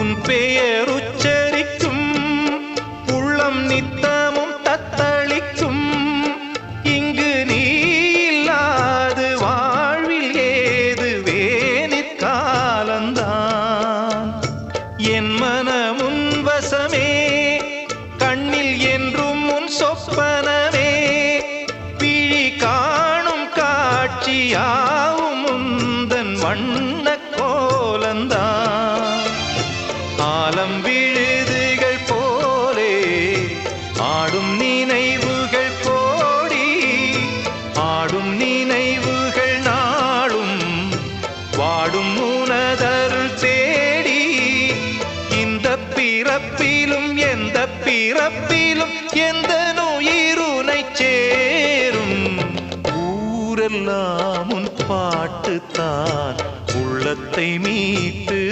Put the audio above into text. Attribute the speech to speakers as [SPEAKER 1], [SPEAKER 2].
[SPEAKER 1] உன் பெயர் உச்சரிக்கும் உள்ளம் நித்தமும் தத்தளிக்கும். இங்கு நீ இல்லாது வாழ்வில் ஏது வேனிற்காலந்தான். என் மனமுன் வசமே, கண்ணில் என்றும் உன் சொப்பனமே, பிழி காணும் காட்சியாவும் உந்தன் வண்ண கோலந்தான். ஆலம் விழுதுகள் போலே ஆடும் நினைவுகள் கோடி, ஆடும் நினைவுகள் நாளும் வாடும் உனதருள் தேடி. இந்த பிறப்பிலும் எந்த பிறப்பிலும் எந்த உயிருனை சேரும். ஊரெல்லாம் உன் பாட்டுத்தான் உள்ளத்தை மீட்டுது.